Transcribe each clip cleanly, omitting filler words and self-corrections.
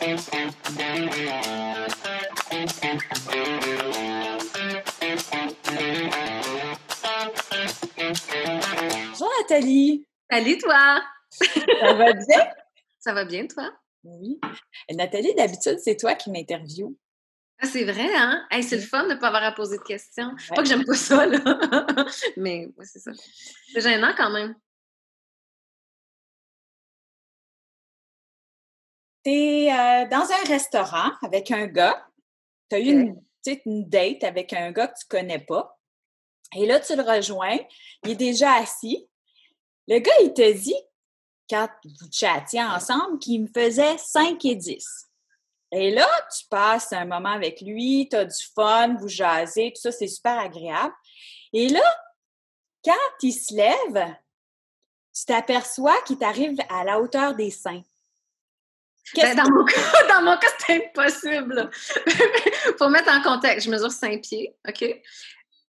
Bonjour Nathalie! Salut toi! Ça va bien? Ça va bien toi? Oui. Nathalie, d'habitude, c'est toi qui m'interviews. Ah, c'est vrai, hein? Hey, c'est le fun de ne pas avoir à poser de questions. Ouais. Pas que j'aime pas ça, là. Mais ouais, c'est ça. C'est gênant quand même. T'es dans un restaurant avec un gars. Tu as eu une date avec un gars que tu connais pas. Et là, tu le rejoins. Il est déjà assis. Le gars, il te dit, quand vous chattiez ensemble, qu'il me faisait 5 et 10. Et là, tu passes un moment avec lui, tu as du fun, vous jasez, tout ça, c'est super agréable. Et là, quand il se lève, tu t'aperçois qu'il t'arrive à la hauteur des seins. Ben, dans mon cas, c'est impossible. Faut mettre en contexte. Je mesure 5 pieds, OK?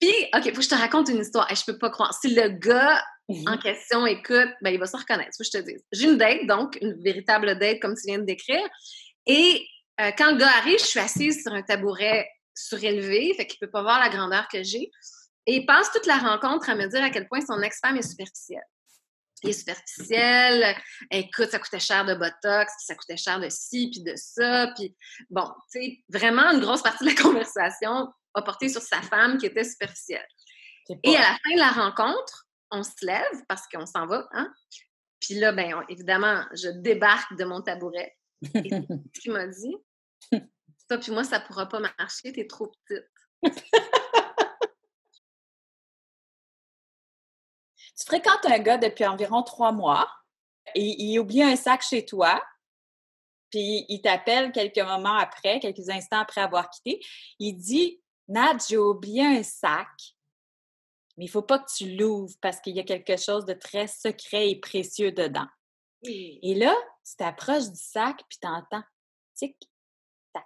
Puis, OK, faut que je te raconte une histoire. Je peux pas croire. Si le gars en question écoute, ben, il va se reconnaître, faut que je te dise. J'ai une date, donc, une véritable date, comme tu viens de décrire. Et quand le gars arrive, je suis assise sur un tabouret surélevé, fait qu'il peut pas voir la grandeur que j'ai. Et il passe toute la rencontre à me dire à quel point son ex-femme est superficielle. Il est superficiel, écoute, ça coûtait cher de Botox, ça coûtait cher de ci, puis de ça, puis bon, tu sais, vraiment une grosse partie de la conversation a porté sur sa femme qui était superficielle. Et à la fin de la rencontre, on se lève parce qu'on s'en va, hein? Puis là, ben évidemment, je débarque de mon tabouret. Et ce qu'il m'a dit, toi puis moi, ça pourra pas marcher, t'es trop petite. Tu fréquentes un gars depuis environ 3 mois et il oublie un sac chez toi, puis il t'appelle quelques moments après, quelques instants après avoir quitté. Il dit « Nat, j'ai oublié un sac, mais il ne faut pas que tu l'ouvres parce qu'il y a quelque chose de très secret et précieux dedans. » Et là, tu t'approches du sac puis tu entends tic-tac,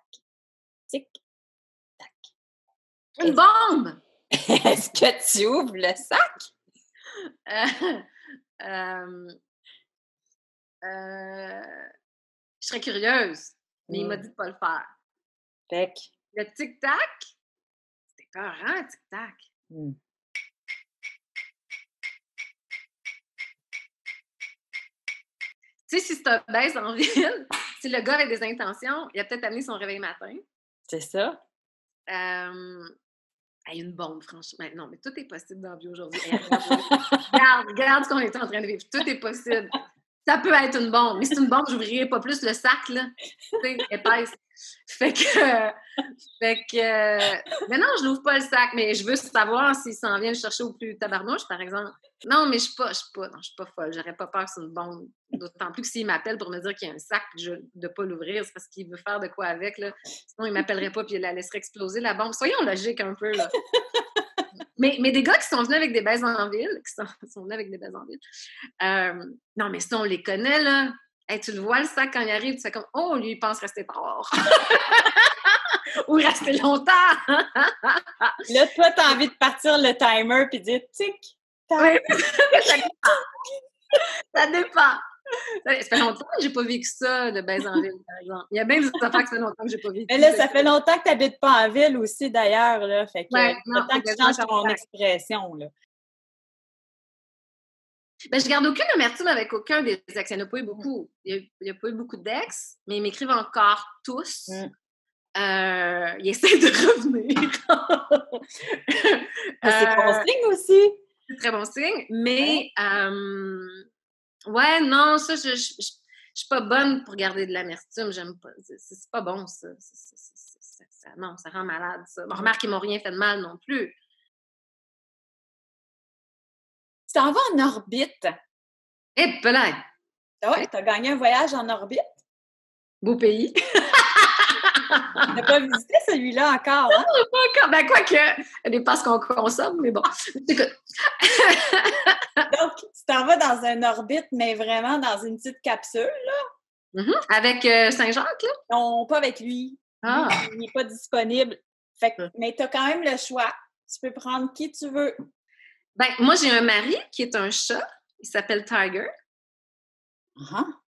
tic-tac. Une bombe! Est-ce que tu ouvres le sac? Je serais curieuse, mais il m'a dit de pas le faire. Fait que... Le tic-tac, c'était peurant, tic-tac. Tu sais, si c'est un baisse en ville, si le gars avait des intentions, il a peut-être amené son réveil matin. C'est ça. Une bombe, franchement. Non, mais tout est possible dans la vie aujourd'hui. Regarde ce qu'on est en train de vivre. Tout est possible. Ça peut être une bombe. Mais si c'est une bombe, j'ouvrirai pas plus le sac, là. Tu sais, épaisse. Fait que... Mais non, je l'ouvre pas le sac, mais je veux savoir s'il s'en vient le chercher au plus tabarnouche, par exemple. Non, mais je suis pas folle. J'aurais pas peur que c'est une bombe. D'autant plus que s'il m'appelle pour me dire qu'il y a un sac de pas l'ouvrir, c'est parce qu'il veut faire de quoi avec, là. Sinon, il m'appellerait pas puis il la laisserait exploser, la bombe. Soyons logiques un peu, là. Mais des gars qui sont venus avec des baises en ville, non, mais ça, on les connaît, là. Hey, tu le vois, le sac, quand il arrive, tu fais comme « Oh, lui, il pense rester tard! » Ou rester longtemps! Là, toi, t'as envie de partir le timer puis dire « tic, tac! » Ça dépend! Ça fait longtemps que j'ai pas vécu ça, de baise en ville, par exemple. Il y a bien des affaires que ça fait longtemps que j'ai pas vécu. Mais là, ça fait longtemps que tu n'habites pas en ville aussi, d'ailleurs, là. Fait que non, que tu changes ton expression, là. Ben, je garde aucune amertume avec aucun des ex. Il n'y en a pas eu beaucoup. Il n'y a pas eu beaucoup d'ex, mais ils m'écrivent encore tous. Ils essaient de revenir. C'est bon signe aussi. C'est très bon signe. Mais, ouais, non, ça, je suis pas bonne pour garder de l'amertume. J'aime pas. C'est pas bon, ça. Non, ça rend malade, ça. Bon, remarque, ils m'ont rien fait de mal non plus. Tu t'en vas en orbite. Eh, peut-être. Ouais, tu as gagné un voyage en orbite. Beau pays. Tu n'as pas visité celui-là encore, hein? Non, pas encore. Ben, quoique, ça dépend ce qu'on consomme, mais bon. Écoute. Donc, tu t'en vas dans un orbite, mais vraiment dans une petite capsule, là. Avec Saint-Jacques, là? Non, pas avec lui. Ah. Lui, il n'est pas disponible. Fait que, mais tu as quand même le choix. Tu peux prendre qui tu veux. Ben, moi, j'ai un mari qui est un chat. Il s'appelle Tiger.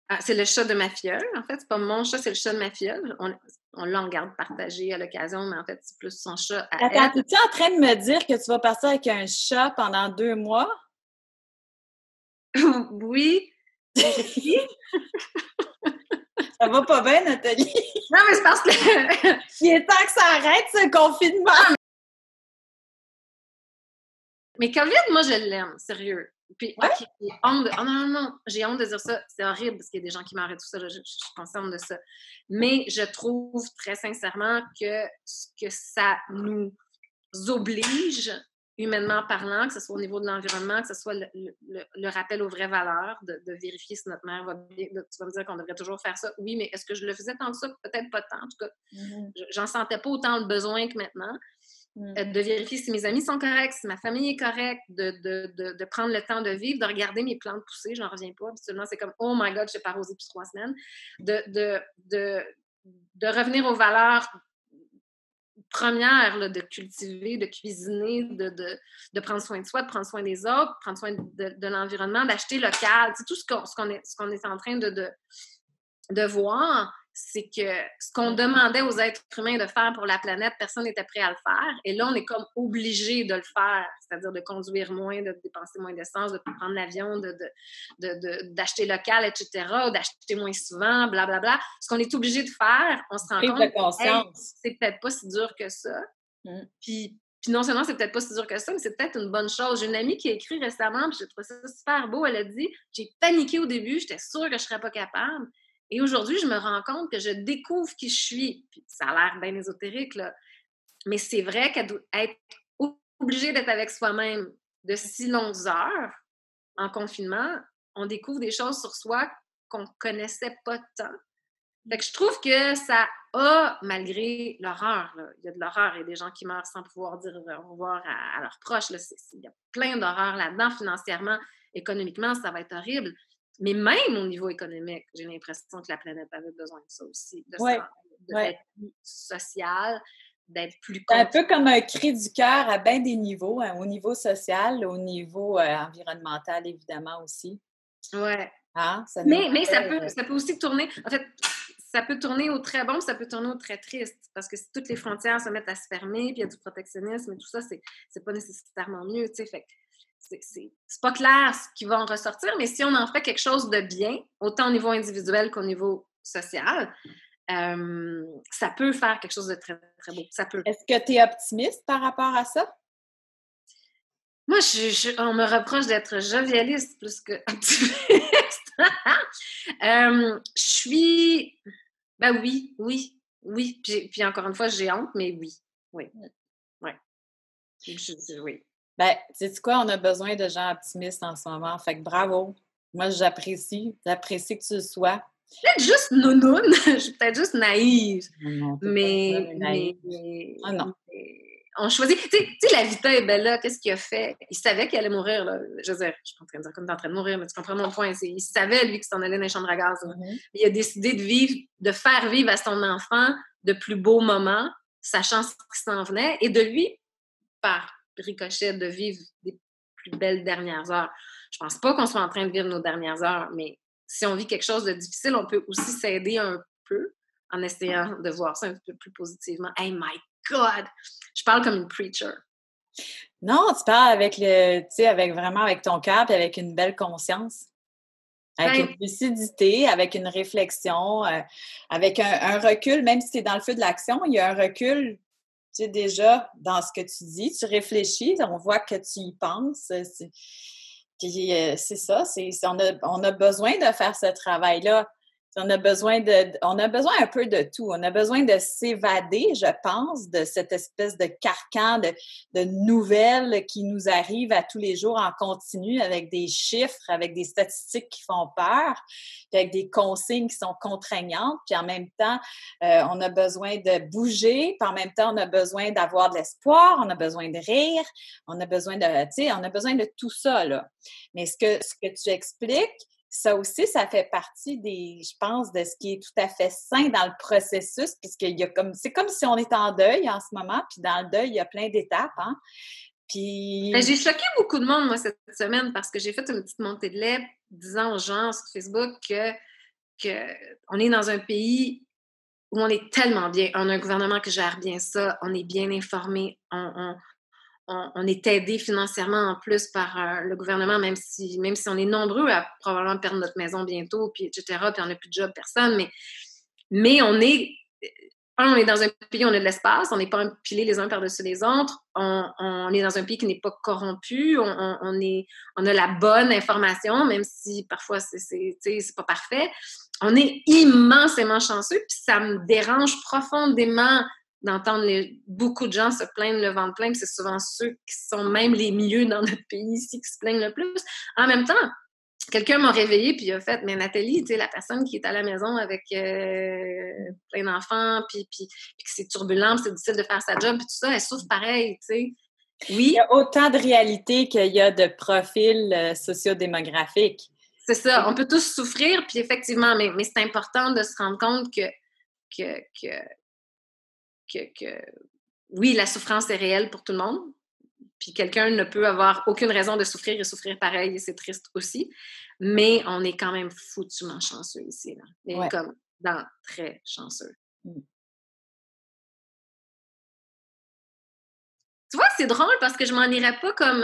Ah, c'est le chat de ma filleule, en fait. C'est pas mon chat, c'est le chat de ma filleule. On l'a en garde partagée à l'occasion, mais en fait, c'est plus son chat à Attends, elle. es-tu en train de me dire que tu vas partir avec un chat pendant 2 mois? Oui. Oui. Ça va pas bien, Nathalie? Non, mais c'est parce que... Il est temps que ça arrête, ce confinement! Mais COVID, moi, je l'aime, sérieux. Puis, Ouais? OK, j'ai honte de... Oh non, non, non, j'ai honte de dire ça. C'est horrible parce qu'il y a des gens qui m'arrêtent tout ça. Là, je suis consciente de ça. Mais je trouve très sincèrement que ce que ça nous oblige, humainement parlant, que ce soit au niveau de l'environnement, que ce soit le rappel aux vraies valeurs, de vérifier si notre mère va bien. Tu vas me dire qu'on devrait toujours faire ça. Oui, mais est-ce que je le faisais tant que ça? Peut-être pas tant. En tout cas, j'en sentais pas autant le besoin que maintenant. De vérifier si mes amis sont corrects, si ma famille est correcte, de prendre le temps de vivre, de regarder mes plantes pousser, j'en reviens pas. Habituellement, c'est comme « Oh my God, je n'ai pas arrosé depuis 3 semaines ». De revenir aux valeurs premières, là, de cultiver, de cuisiner, de prendre soin de soi, de prendre soin des autres, de prendre soin de l'environnement, d'acheter local. C'est tout ce qu'on est en train de voir, c'est que ce qu'on demandait aux êtres humains de faire pour la planète, personne n'était prêt à le faire. Et là, on est comme obligé de le faire, c'est-à-dire de conduire moins, de dépenser moins d'essence, de prendre l'avion, d'acheter local, etc., ou d'acheter moins souvent, blablabla. Ce qu'on est obligé de faire, on se rend Prise compte, de conscience. c'est peut-être pas si dur que ça. Puis non seulement c'est peut-être pas si dur que ça, mais c'est peut-être une bonne chose. J'ai une amie qui a écrit récemment, puis j'ai trouvé ça super beau. Elle a dit « J'ai paniqué au début, j'étais sûre que je serais pas capable. Et aujourd'hui, je me rends compte que je découvre qui je suis. » Puis ça a l'air bien ésotérique, là. Mais c'est vrai qu'être obligé d'être avec soi-même de si longues heures en confinement, on découvre des choses sur soi qu'on connaissait pas tant. Fait que je trouve que ça a, malgré l'horreur, là, il y a de l'horreur, il y a des gens qui meurent sans pouvoir dire au revoir à leurs proches. Là, il y a plein d'horreur là-dedans, financièrement, économiquement, ça va être horrible. Mais même au niveau économique, j'ai l'impression que la planète avait besoin de ça aussi, d'être plus sociale, d'être plus C'est un peu comme un cri du cœur à bien des niveaux, hein, au niveau social, au niveau environnemental, évidemment aussi. Ouais. Hein? Ça Mais ça peut aussi tourner, en fait, ça peut tourner au très bon, ça peut tourner au très triste, parce que si toutes les frontières se mettent à se fermer, puis il y a du protectionnisme et tout ça, c'est pas nécessairement mieux, tu sais, fait c'est pas clair ce qui va en ressortir, mais si on en fait quelque chose de bien, autant au niveau individuel qu'au niveau social, ça peut faire quelque chose de très, très beau. Ça peut. Est-ce que tu es optimiste par rapport à ça? Moi, on me reproche d'être jovialiste plus que optimiste. Je suis... Ben oui. Puis encore une fois, j'ai honte, mais oui. Oui. Oui. Ben, sais-tu quoi? On a besoin de gens optimistes en ce moment. Fait que bravo. Moi, j'apprécie que tu le sois. Peut-être juste nounoune. Je suis peut-être juste naïve. Non, Mais non. on choisit. Tu sais, la Vita est belle là, qu'est-ce qu'il a fait? Il savait qu'il allait mourir, là. Je veux dire, je suis pas en train de dire comme t'es en train de mourir, mais tu comprends mon point. Il savait, lui, qu'il s'en allait dans les chambres à gaz. Il a décidé de faire vivre à son enfant de plus beaux moments, sachant ce qui s'en venait, et de lui, par ricochet, de vivre des plus belles dernières heures. Je pense pas qu'on soit en train de vivre nos dernières heures, mais si on vit quelque chose de difficile, on peut aussi s'aider un peu en essayant de voir ça un peu plus positivement. Hey, my God! Je parle comme une preacher. Non, tu parles avec vraiment avec ton cœur et avec une belle conscience. Avec une lucidité, avec une réflexion, avec un recul, même si tu es dans le feu de l'action, il y a un recul, tu sais, déjà, dans ce que tu dis. Tu réfléchis, on voit que tu y penses. C'est ça, on a besoin de faire ce travail-là. On a besoin un peu de tout. On a besoin de s'évader, je pense, de cette espèce de carcan de nouvelles qui nous arrivent à tous les jours en continu avec des chiffres, avec des statistiques qui font peur, puis avec des consignes qui sont contraignantes. Puis en même temps, on a besoin de bouger, puis en même temps, on a besoin d'avoir de l'espoir, on a besoin de rire, on a besoin de tout ça, là. Mais ce que tu expliques, ça aussi, ça fait partie je pense, de ce qui est tout à fait sain dans le processus, puisqu'il y a c'est comme si on est en deuil en ce moment, puis dans le deuil, il y a plein d'étapes, hein. Puis... j'ai choqué beaucoup de monde, moi, cette semaine, parce que j'ai fait une petite montée de lait disant aux gens sur Facebook que on est dans un pays où on est tellement bien. On a un gouvernement qui gère bien ça. On est bien informé. On est aidé financièrement en plus par le gouvernement, même si on est nombreux à probablement perdre notre maison bientôt, puis etc., puis on n'a plus de job, personne. Mais on est dans un pays où on a de l'espace, on n'est pas empilés les uns par-dessus les autres, on est dans un pays qui n'est pas corrompu, on a la bonne information, même si parfois c'est pas parfait. On est immensément chanceux, puis ça me dérange profondément d'entendre beaucoup de gens se plaindre le ventre plein, puis c'est souvent ceux qui sont même les mieux dans notre pays ici qui se plaignent le plus. En même temps, quelqu'un m'a réveillée puis il a fait, mais Nathalie, tu sais, la personne qui est à la maison avec plein d'enfants, puis que c'est turbulent, puis c'est difficile de faire sa job, puis tout ça, elle souffre pareil, tu sais. Oui. Il y a autant de réalités qu'il y a de profils sociodémographiques. C'est ça, on peut tous souffrir, puis effectivement, mais c'est important de se rendre compte que oui, la souffrance est réelle pour tout le monde, puis quelqu'un ne peut avoir aucune raison de souffrir et souffrir pareil, et c'est triste aussi, mais on est quand même foutument chanceux ici, là. Mais comme dans très chanceux. Tu vois, c'est drôle parce que je m'en irais pas comme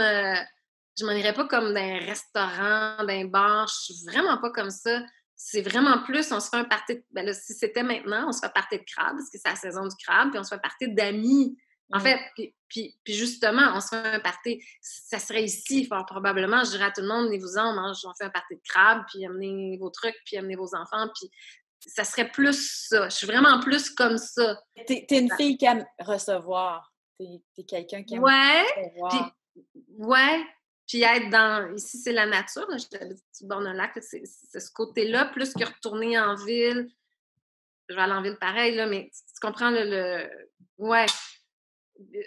d'un restaurant, d'un bar, je suis vraiment pas comme ça. C'est vraiment plus, on se fait un party, ben là, si c'était maintenant, on se fait un party de crabe, parce que c'est la saison du crabe, puis on se fait un party d'amis. En fait, puis justement, on se fait un party, ça serait ici, fort probablement, je dirais à tout le monde, venez-vous-en, on fait un party de crabe, puis amenez vos trucs, puis amenez vos enfants, puis ça serait plus ça. Je suis vraiment plus comme ça. T'es une fille qui aime recevoir. T'es quelqu'un qui aime recevoir. Puis être dans... Ici, c'est la nature. Là, j'habite sur le bord d'un lac. C'est ce côté-là, plus que retourner en ville. Je vais aller en ville pareil, là, mais tu comprends le... Ouais.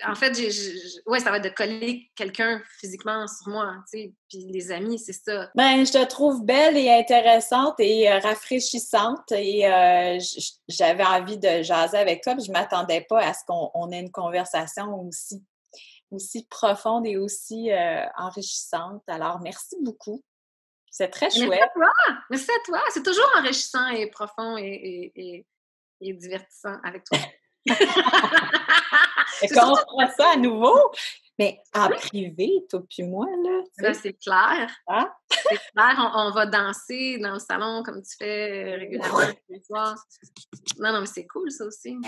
En fait, ça va être de coller quelqu'un physiquement sur moi, tu sais. Puis les amis, c'est ça. Ben, je te trouve belle et intéressante et rafraîchissante. Et j'avais envie de jaser avec toi, puis je m'attendais pas à ce qu'on ait une conversation aussi profonde et aussi enrichissante. Alors, merci beaucoup. C'est très chouette. Merci à toi. C'est toujours enrichissant et profond et divertissant avec toi. Et quand on fera ça à nouveau, mais en privé, toi puis moi, là. Là, c'est clair. Hein? C'est clair, on va danser dans le salon comme tu fais régulièrement tous les soirs. Non, mais c'est cool, ça aussi.